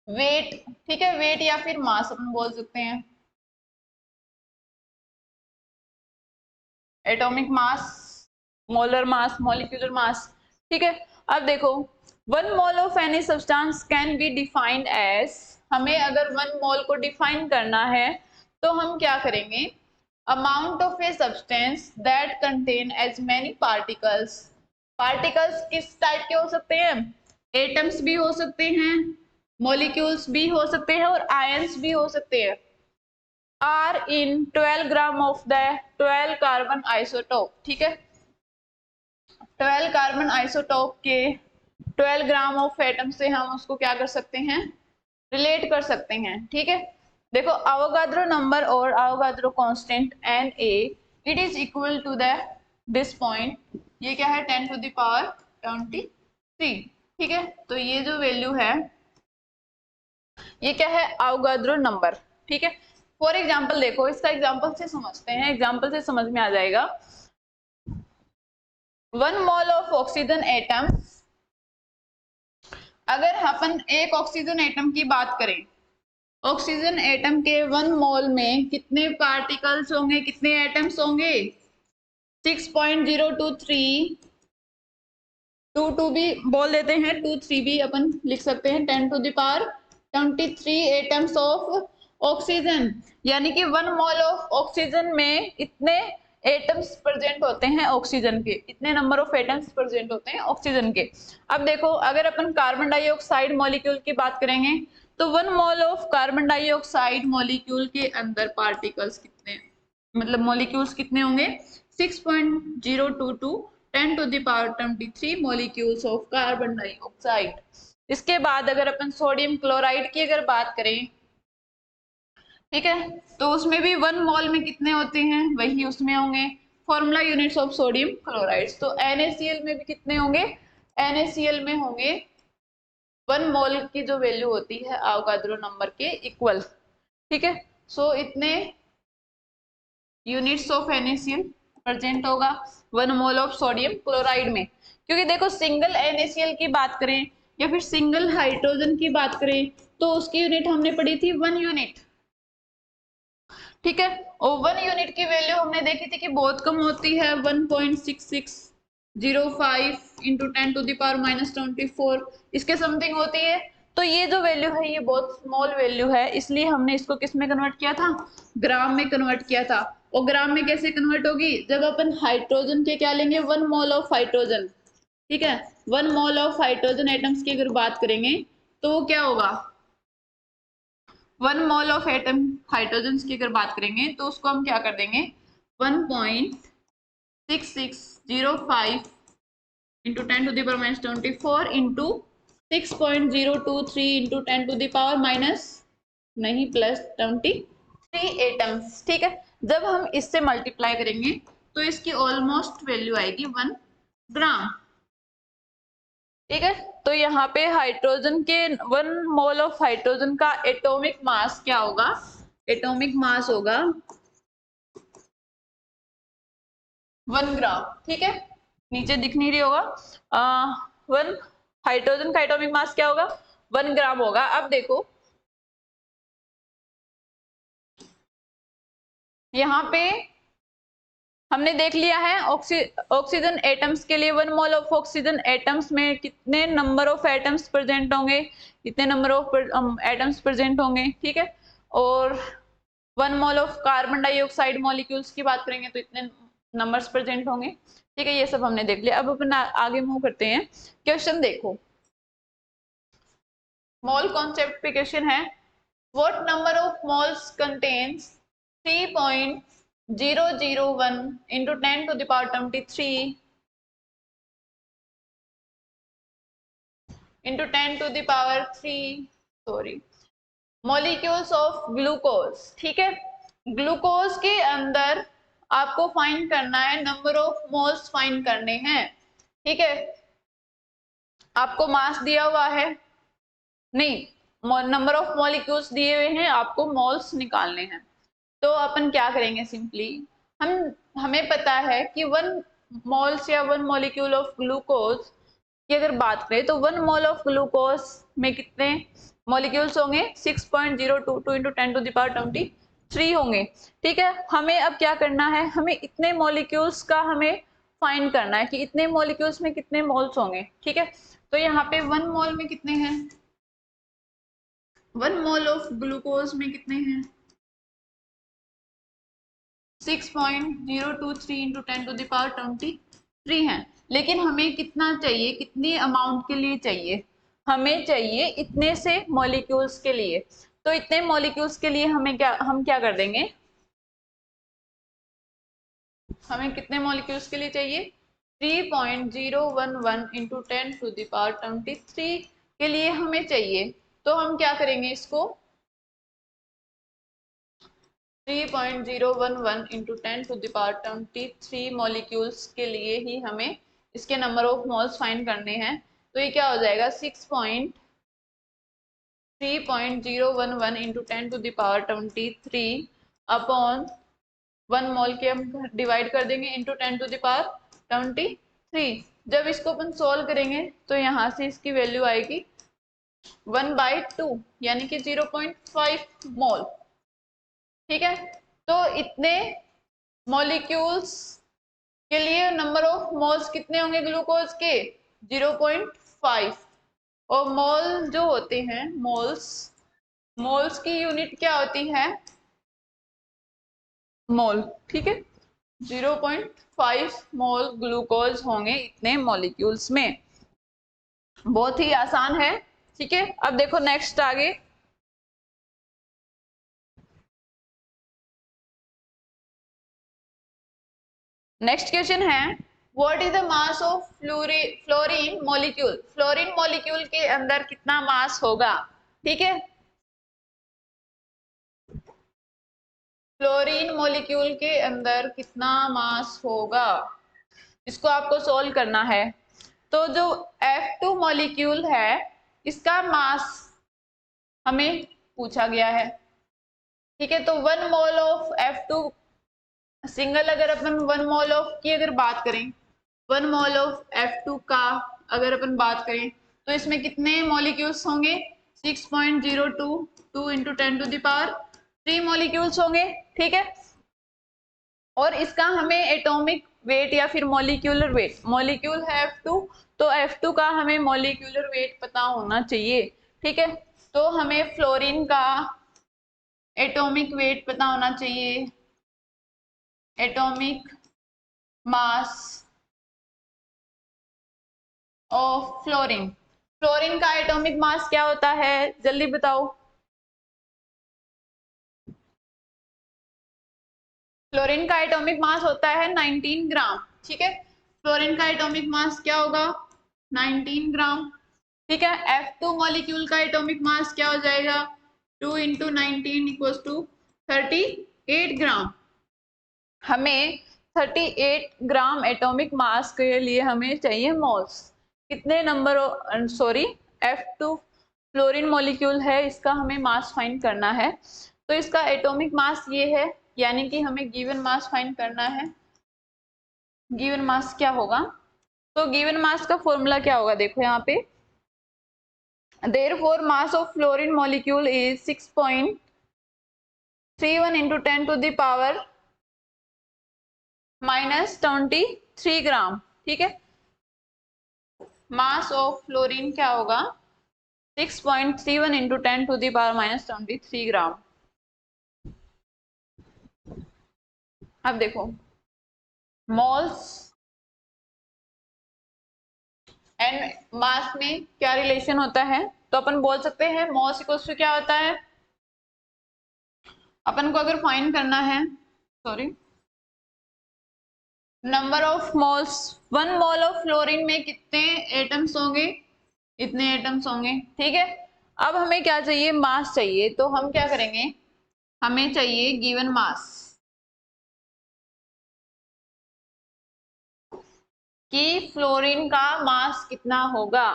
weight, ठीक है, वेट या फिर मास अपन बोल सकते हैं, atomic mass, molar mass, molecular mass, ठीक है। अब देखो, one mole of any substance can be defined as, हमें अगर वन मोल को डिफाइन करना है तो हम क्या करेंगे, amount of a substance that contain as many particles, particles किस टाइप के हो सकते हैं, एटम्स भी हो सकते हैं, मॉलिक्यूल्स भी हो सकते हैं और आयंस भी हो सकते हैं, are in 12 gram of the 12 carbon isotope, ठीक है, 12 कार्बन आइसोटोप के 12 ग्राम ऑफ एटम से हम उसको क्या कर सकते हैं, रिलेट कर सकते हैं, ठीक है। देखो अवोगाद्रो नंबर और Avogadro constant N A, it is equal to the this point, ये क्या है 10 टू द पावर 23, ठीक है। तो ये जो वैल्यू है ये क्या है, अवोगाद्रो नंबर, ठीक है। फॉर एग्जाम्पल देखो, इसका एग्जाम्पल से समझते हैं, एग्जाम्पल से समझ में आ जाएगा। 1 मोल ऑफ ऑक्सीजन एटम, अगर अपन एक ऑक्सीजन एटम की बात करें, ऑक्सीजन एटम के 1 मोल में कितने पार्टिकल्स होंगे, कितने एटम्स होंगे, 6.023, 22 भी बोल देते हैं, 23 भी अपन लिख सकते हैं, 10 to the power 23 atoms of oxygen, यानी कि 1 मोल ऑफ ऑक्सीजन में इतने एटम्स प्रेजेंट होते हैं ऑक्सीजन के, इतने नंबर ऑफ एटम्स प्रेजेंट होते हैं ऑक्सीजन के। अब देखो अगर अपन कार्बन डाइऑक्साइड मॉलिक्यूल की बात करेंगे तो 1 mole of carbon dioxide molecule के अंदर पार्टिकल्स कितने, मतलब मॉलिक्यूल्स कितने होंगे, 6.022 10 to the power 23 molecules of carbon dioxide. इसके बाद अगर अपन सोडियम क्लोराइड की अगर बात करें, ठीक है, तो उसमें भी 1 मोल में कितने होते हैं, वही उसमें होंगे formula units of sodium chloride. तो NaCl में भी कितने होंगे, NaCl में होंगे 1 मोल की जो वैल्यू होती है अवोगाद्रो नंबर के इक्वल, ठीक है। सो इतने यूनिट्स ऑफ NaCl प्रेजेंट होगा 1 मोल ऑफ सोडियम क्लोराइड में, क्योंकि देखो सिंगल NaCl की बात करें या फिर सिंगल हाइड्रोजन की बात करें तो उसकी यूनिट हमने पढ़ी थी 1 यूनिट, ठीक है। और 1 यूनिट की वैल्यू हमने देखी थी कि बहुत कम होती है, 1.6605 इंटू 10 टू द पावर -24 इसके समथिंग होती है। तो ये जो वैल्यू है ये बहुत स्मॉल वैल्यू है, इसलिए हमने इसको किस में कन्वर्ट किया था, ग्राम में कन्वर्ट किया था। और ग्राम में कैसे कन्वर्ट होगी, जब अपन हाइड्रोजन के क्या लेंगे, 1 मोल ऑफ हाइड्रोजन, ठीक है, 1 मोल ऑफ हाइड्रोजन एटम्स की अगर बात करेंगे तो वो क्या होगा, 1 मोल ऑफ एटम हाइड्रोजन की अगर बात करेंगे तो उसको हम क्या कर देंगे 1.6605 into 10 to the power -24 into 6.023 into 10 to the power minus नहीं +23 एटम्स, ठीक है। जब हम इससे मल्टीप्लाई करेंगे तो इसकी ऑलमोस्ट वैल्यू आएगी 1 ग्राम, ठीक है। तो यहाँ पे हाइड्रोजन के 1 मोल ऑफ हाइड्रोजन का एटॉमिक मास क्या होगा, एटॉमिक मास होगा 1 ग्राम, ठीक है, नीचे दिख नहीं रही होगा, 1 हाइड्रोजन का एटॉमिक मास क्या होगा, 1 ग्राम होगा। अब देखो यहाँ पे हमने देख लिया है ऑक्सीजन एटम्स के लिए 1 मोल ऑफ ऑक्सीजन एटम्स में कितने नंबर ऑफ एटम्स प्रेजेंट होंगे, कितने नंबर ऑफ एटम्स प्रेजेंट होंगे, ठीक है। और 1 mole of carbon dioxide molecules की बात करेंगे तो इतने नंबर्स प्रेजेंट होंगे, ठीक है। ये सब हमने देख लिया। अब अपन आगे मूव करते हैं। क्वेश्चन देखो, मोल कॉन्सेप्ट पे क्वेश्चन है, what number of moles contains 3.001 into 10 to the power 23 into 10 to the power 3 molecules of glucose, ठीक है। ग्लूकोज के अंदर आपको फाइंड करना है, नंबर ऑफ मोल्स फाइंड करने हैं, ठीक है। आपको मास दिया हुआ है, नहीं, नंबर ऑफ मॉलिक्यूल्स दिए हुए हैं, आपको मोल्स निकालने हैं। तो अपन क्या करेंगे, सिंपली हमें पता है कि 1 मोल्स या 1 मॉलिक्यूल ऑफ ग्लूकोज की अगर बात करें तो 1 मोल ऑफ ग्लूकोज में कितने मॉलिक्यूल्स होंगे, 6.022 इंटू 10⁻23 होंगे, ठीक है। हमें अब क्या करना है, हमें इतने मॉलिक्यूल्स का हमें फाइंड करना है कि इतने मॉलिक्यूल्स में कितने मोल्स होंगे, ठीक है। तो यहाँ पे 1 मोल में कितने हैं, 1 मोल ऑफ ग्लूकोज में कितने हैं, 6.023 इंटू 10⁻23 हैं। लेकिन हमें कितना चाहिए, कितनी अमाउंट के लिए चाहिए, हमें चाहिए इतने से मॉलिक्यूल्स के लिए। तो इतने मॉलिक्यूल्स के लिए हम क्या कर देंगे, हमें कितने मॉलिक्यूल्स के लिए चाहिए, 3.011 इंटू 10⁻23 के लिए हमें चाहिए। तो हम क्या करेंगे, इसको 3.011 इंटू 10⁻23 मॉलिक्यूल्स के लिए ही हमें इसके नंबर ऑफ मोल्स फाइंड करने हैं। तो ये क्या हो जाएगा, 3.011 इंटू 10⁻23 अपॉन 1 मोल के हम डिवाइड कर देंगे इंटू 10⁻23। जब इसको अपन सोल्व करेंगे तो यहाँ से इसकी वैल्यू आएगी 1/2 यानी कि 0.5 मोल, ठीक है। तो इतने मॉलिक्यूल्स के लिए नंबर ऑफ मोल्स कितने होंगे ग्लूकोज के, 0.5। और मोल जो होते हैं, मोल्स की यूनिट क्या होती है, मोल, ठीक है। 0.5 मोल ग्लूकोज होंगे इतने मॉलिक्यूल्स में। बहुत ही आसान है, ठीक है। अब देखो नेक्स्ट आगे, नेक्स्ट क्वेश्चन है, what is the mass of fluorine molecule, fluorine molecule के अंदर कितना मास होगा, ठीक है। फ्लोरीन मॉलिक्यूल के अंदर कितना मास होगा, इसको आपको सोल्व करना है। तो जो F2 मॉलिक्यूल है इसका मास हमें पूछा गया है, ठीक है। तो 1 मोल ऑफ F2 सिंगल, अगर अपन 1 मोल ऑफ की अगर बात करें, 1 मोल ऑफ F2 का अगर अपन बात करें तो इसमें कितने मॉलिक्यूल्स होंगे, 6.022 इंटू 10⁻3 मॉलिक्यूल्स होंगे, ठीक है। और इसका हमें एटॉमिक वेट या फिर मॉलिक्यूलर वेट, मॉलिक्यूल है F2 तो F2 का हमें मॉलिक्यूलर वेट पता होना चाहिए, ठीक है। तो हमें फ्लोरीन का एटॉमिक वेट पता होना चाहिए, atomic mass of fluorine. Fluorine का एटॉमिक मास क्या होता है, जल्दी बताओ। फ्लोरीन का एटॉमिक मास होता है 19 ग्राम, ठीक है। फ्लोरीन का एटॉमिक मास क्या होगा, 19 ग्राम, ठीक है। F2 मॉलिक्यूल का एटॉमिक मास क्या हो जाएगा, 2 इंटू 19 इक्वल्स टू 38 ग्राम। हमें 38 ग्राम एटॉमिक मास के लिए हमें चाहिए मोल्स, कितने number, sorry F2 fluorine molecule है, इसका हमें मास फाइंड करना है। तो इसका एटॉमिक मास ये है, यानी कि हमें गिवन मास फाइंड करना है। गिवन मास क्या होगा, तो गिवन मास का फॉर्मूला क्या होगा, देखो यहाँ पे, therefore mass of fluorine molecule is 6.31 into 10⁻⁻23 ग्राम, ठीक है। मास ऑफ फ्लोरीन क्या होगा, 6.31 इंटू 10⁻⁻23 ग्राम। अब देखो मोल्स एंड मास में क्या रिलेशन होता है, तो अपन बोल सकते हैं मोल्स इक्वल्स टू क्या होता है, अपन को अगर फाइंड करना है, sorry, number of moles, 1 mole of fluorine में कितने एटम्स होंगे, इतने एटम्स होंगे, ठीक है। अब हमें क्या चाहिए, मास चाहिए। तो हम क्या करेंगे, हमें चाहिए गिवन मास, कि फ्लोरीन का मास कितना होगा।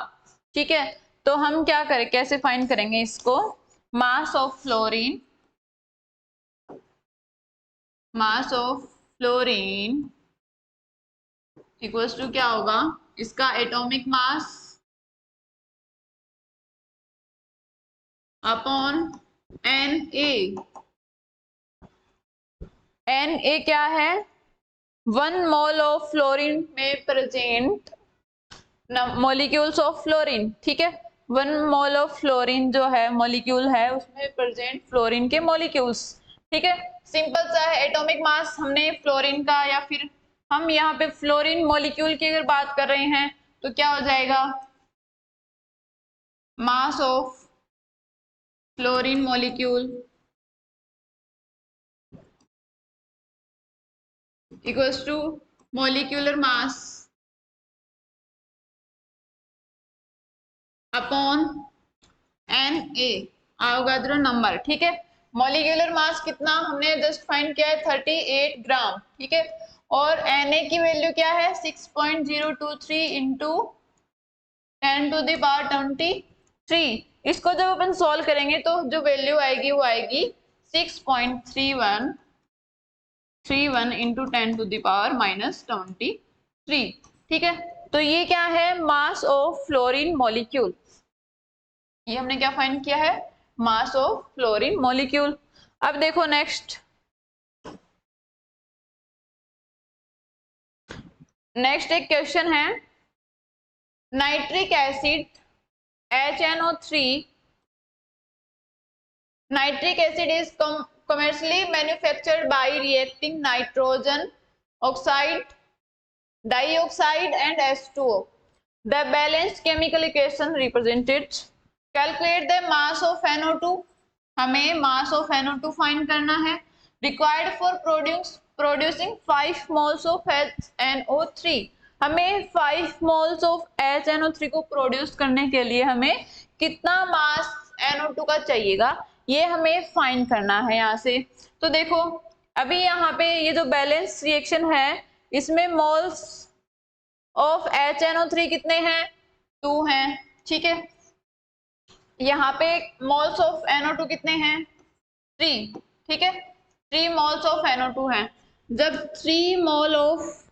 ठीक है, तो हम क्या करें, कैसे फाइंड करेंगे इसको, mass of fluorine, mass of fluorine equals to क्या होगा, इसका atomic mass upon Na। Na क्या है, 1 मोल ऑफ फ्लोरीन में प्रेजेंट मॉलिक्यूल्स ऑफ फ्लोरीन। ठीक है, 1 मोल ऑफ फ्लोरीन जो है मॉलिक्यूल है उसमें प्रेजेंट फ्लोरीन के मॉलिक्यूल्स। ठीक है, सिंपल सा है। एटॉमिक मास हमने फ्लोरीन का, या फिर हम यहाँ पे फ्लोरीन मॉलिक्यूल की अगर बात कर रहे हैं तो क्या हो जाएगा, mass of fluorine molecule equals to molecular mass upon Na, Avogadro number. ठीक है, मॉलिक्यूलर मास कितना हमने जस्ट फाइंड किया है 38 ग्राम। ठीक है, और Na की वैल्यू क्या है 6.023 इंटू 10⁻23। इसको जब अपन सॉल्व करेंगे तो जो वैल्यू आएगी वो आएगी 6.3131 इंटू 10⁻⁻23। ठीक है, तो ये क्या है, मास ऑफ फ्लोरीन मॉलिक्यूल। ये हमने क्या फाइंड किया है, मास ऑफ फ्लोरीन मॉलिक्यूल। अब देखो नेक्स्ट एक क्वेश्चन है, nitric acid HNO3, nitric acid is commercially manufactured by reacting nitrogen oxide, dioxide and H2O. The balanced chemical equation represented. Calculate the mass of NO2. हमें mass of NO2 find करना है। Required for producing 5 moles of HNO3. हमें 5 moles of HNO3 को produce करने के लिए हमें कितना मास NO2 का चाहिएगा, ये हमें फाइंड करना है यहाँ से। तो देखो अभी यहाँ पे ये जो बैलेंस रिएक्शन है इसमें मोल्स ऑफ HNO3 कितने हैं, 2 हैं। ठीक है, यहाँ पे मोल्स ऑफ NO2 कितने हैं, 3। ठीक है, 3 मोल्स ऑफ NO2 हैं। जब 3 मोल ऑफ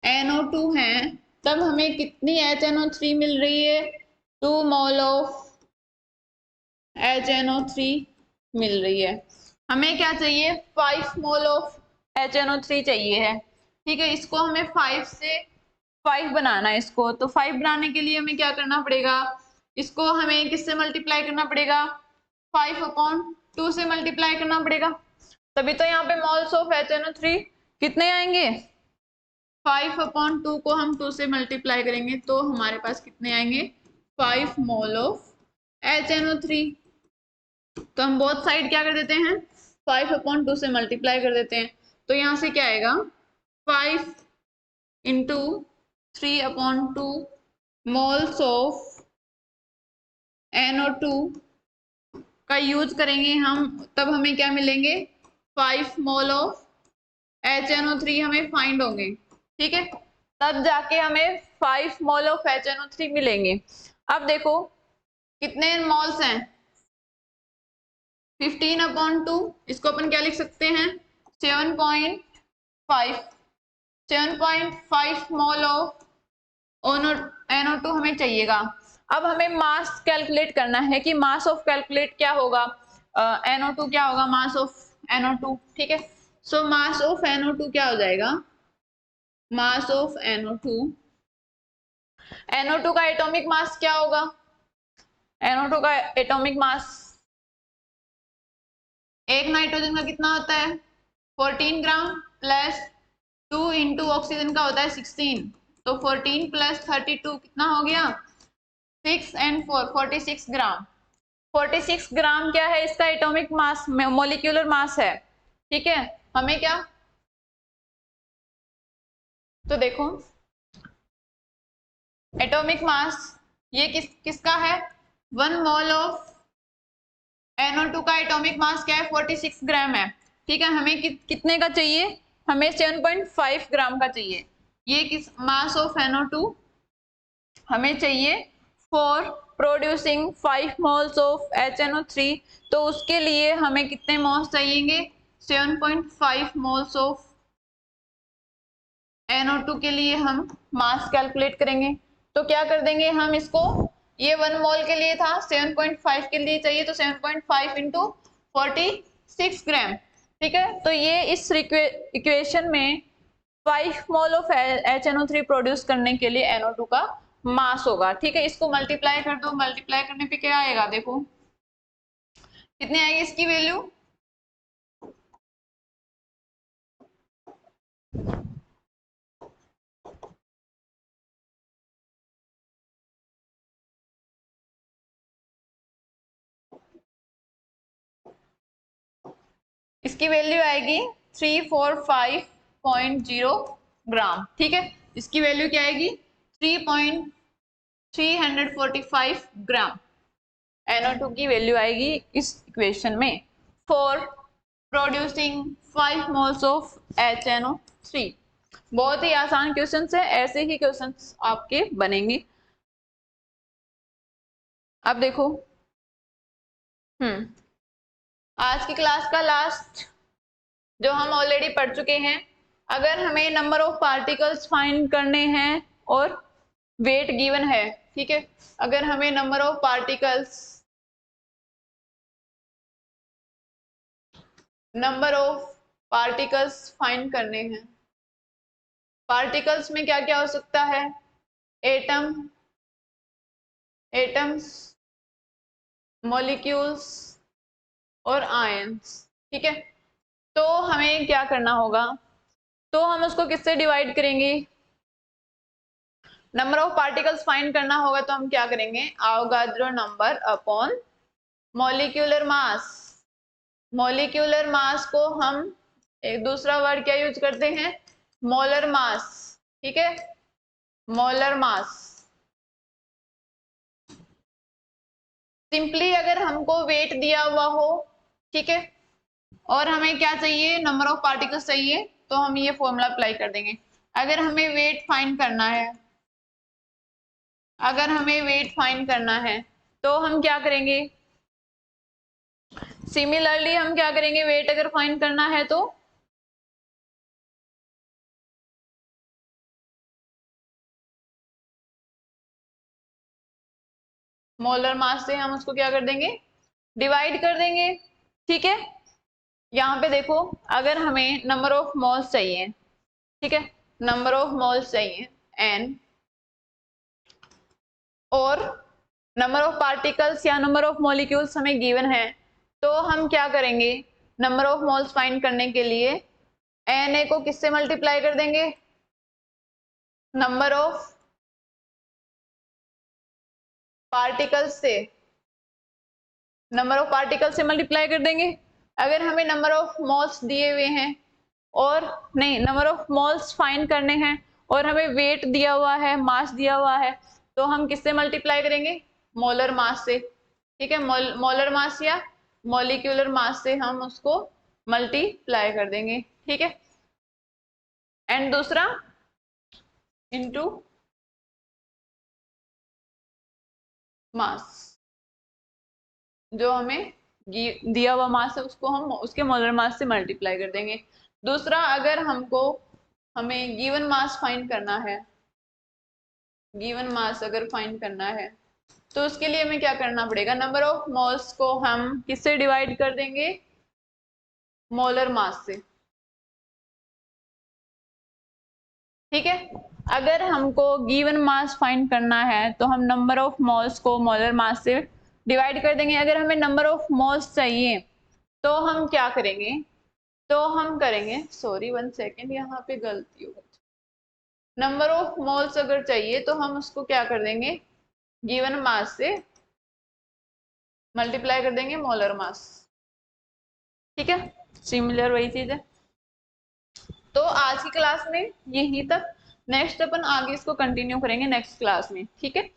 NO2 हैं तब हमें कितनी HNO3 मिल रही है, 2 मोल ऑफ HNO3 मिल रही है। हमें क्या चाहिए, 5 मोल ऑफ HNO3 चाहिए है। ठीक है, इसको हमें 5 से 5 बनाना है इसको। तो 5 बनाने के लिए हमें क्या करना पड़ेगा, इसको हमें किससे मल्टीप्लाई करना पड़ेगा, 5/2 से मल्टीप्लाई करना पड़ेगा। तभी तो यहाँ पे मोल्स ऑफ HNO3 कितने आएंगे, 5/2 को हम 2 से मल्टीप्लाई करेंगे तो हमारे पास कितने आएंगे, 5 मोल ऑफ HNO3। तो हम बोथ साइड क्या कर देते हैं, 5/2 से मल्टीप्लाई कर देते हैं। तो यहाँ से क्या आएगा, 5 इंटू 3/2 मोल्स ऑफ NO2 का यूज करेंगे हम, तब हमें क्या मिलेंगे, 5 मोल ऑफ HNO3 हमें फाइंड होंगे। ठीक है, तब जाके हमें 5 मोल ऑफ HNO3 मिलेंगे। अब देखो कितने मोल्स हैं, 15/2, इसको अपन क्या लिख सकते हैं, 7.5 मोल ऑफ NO2 हमें चाहिएगा। अब हमें मास कैलकुलेट करना है कि मास ऑफ कैलकुलेट क्या होगा, NO2 क्या होगा, मास ऑफ NO2। ठीक है, सो मास ऑफ NO2 क्या हो जाएगा, मास ऑफ NO2 का एटॉमिक मास क्या होगा, NO2 का एटॉमिक मास, एक नाइट्रोजन का कितना होता है 14 ग्राम प्लस 2 इंटू ऑक्सीजन का होता है 16, तो 14 प्लस 32 कितना हो गया, 6 and 4 46 ग्राम। 46 ग्राम क्या है इसका एटॉमिक मास, मॉलिक्यूलर मास है। ठीक है, हमें क्या, तो देखो एटॉमिक मास ये किसका है, 1 मोल ऑफ NO2 का एटॉमिक मास क्या है 46 ग्राम है। ठीक है, हमें कितने का चाहिए, हमें 7.5 ग्राम का चाहिए। ये किस मास ऑफ NO2 हमें चाहिए for producing 5 moles of HNO3। तो उसके लिए हमें कितने मोल्स चाहिएंगे? 7.5 मोल्स ऑफ NO2 के लिए हम मास कैलकुलेट करेंगे। तो क्या कर देंगे हम इसको, ये 1 मोल के लिए था, 7.5 के लिए चाहिए, तो 7.5 इंटू 46 ग्राम। ठीक है, तो ये इस इक्वेशन में 5 मोल ऑफ HNO3 प्रोड्यूस करने के लिए NO2 का मास होगा। ठीक है, इसको मल्टीप्लाई कर दो, मल्टीप्लाई करने पे क्या आएगा देखो, कितनी आएगी इसकी वैल्यू, इसकी वैल्यू आएगी 345.0 ग्राम। ठीक है, इसकी वैल्यू क्या आएगी 3.345 ग्राम NO2 की वैल्यू आएगी इस इक्वेशन में for producing 5 moles of HNO3। बहुत ही आसान क्वेश्चन है, ऐसे ही क्वेश्चन आपके बनेंगे। अब देखो, आज की क्लास का लास्ट जो हम ऑलरेडी पढ़ चुके हैं, अगर हमें नंबर ऑफ पार्टिकल्स फाइंड करने हैं और वेट गिवन है, ठीक है, अगर हमें नंबर ऑफ पार्टिकल्स फाइंड करने हैं, पार्टिकल्स में क्या क्या हो सकता है, एटम्स, मॉलिक्यूल्स और आयंस। ठीक है, तो हमें क्या करना होगा, तो हम उसको किससे डिवाइड करेंगे, नंबर ऑफ पार्टिकल्स फाइंड करना होगा तो हम क्या करेंगे, Avogadro number upon molecular mass. Molecular mass को हम एक दूसरा वर्ड क्या यूज करते हैं, मोलर मास। ठीक है, मोलर मास। सिंपली अगर हमको वेट दिया हुआ हो, ठीक है, और हमें क्या चाहिए, नंबर ऑफ पार्टिकल्स चाहिए, तो हम ये फॉर्मूला अप्लाई कर देंगे। अगर हमें वेट फाइंड करना है, अगर हमें वेट फाइंड करना है तो हम क्या करेंगे, सिमिलरली हम क्या करेंगे, वेट अगर फाइंड करना है तो मोलर मास से हम उसको क्या कर देंगे, डिवाइड कर देंगे। ठीक है, यहाँ पे देखो, अगर हमें नंबर ऑफ मोल्स चाहिए, ठीक है, नंबर ऑफ मोल्स चाहिए n, और नंबर ऑफ पार्टिकल्स या नंबर ऑफ मॉलिक्यूल्स हमें गिवन है, तो हम क्या करेंगे, नंबर ऑफ मोल्स फाइंड करने के लिए Na को किससे मल्टीप्लाई कर देंगे, नंबर ऑफ पार्टिकल्स से, नंबर ऑफ पार्टिकल्स से मल्टीप्लाई कर देंगे। अगर हमें नंबर ऑफ मोल्स दिए हुए हैं और नहीं, नंबर ऑफ मोल्स फाइंड करने हैं और हमें वेट दिया हुआ है, मास दिया हुआ है, तो हम किससे मल्टीप्लाई करेंगे, मोलर मास से। ठीक है, मोलर मास या मॉलिक्यूलर मास से हम उसको मल्टीप्लाई कर देंगे। ठीक है, एंड दूसरा इनटू मास, जो हमें दिया हुआ मास है उसको हम उसके मोलर मास से मल्टीप्लाई कर देंगे। दूसरा, अगर हमें गिवन मास फाइंड करना है, गिवन मास अगर फाइंड करना है तो उसके लिए हमें क्या करना पड़ेगा, नंबर ऑफ मोल्स को हम किससे डिवाइड कर देंगे, मोलर मास से। ठीक है, अगर हमको गिवन मास फाइंड करना है तो हम नंबर ऑफ मोल्स को मोलर मास से डिवाइड कर देंगे। अगर हमें नंबर ऑफ मोल्स चाहिए तो हम क्या करेंगे, तो हम करेंगे, सॉरी 1 सेकेंड, यहाँ पे गलती हो गई, नंबर ऑफ मोल्स अगर चाहिए तो हम उसको क्या कर देंगे, गिवन मास से मल्टीप्लाई कर देंगे मोलर मास। ठीक है, सिमिलर वही चीज है। तो आज की क्लास में यहीं तक, नेक्स्ट अपन आगे इसको कंटिन्यू करेंगे नेक्स्ट क्लास में। ठीक है।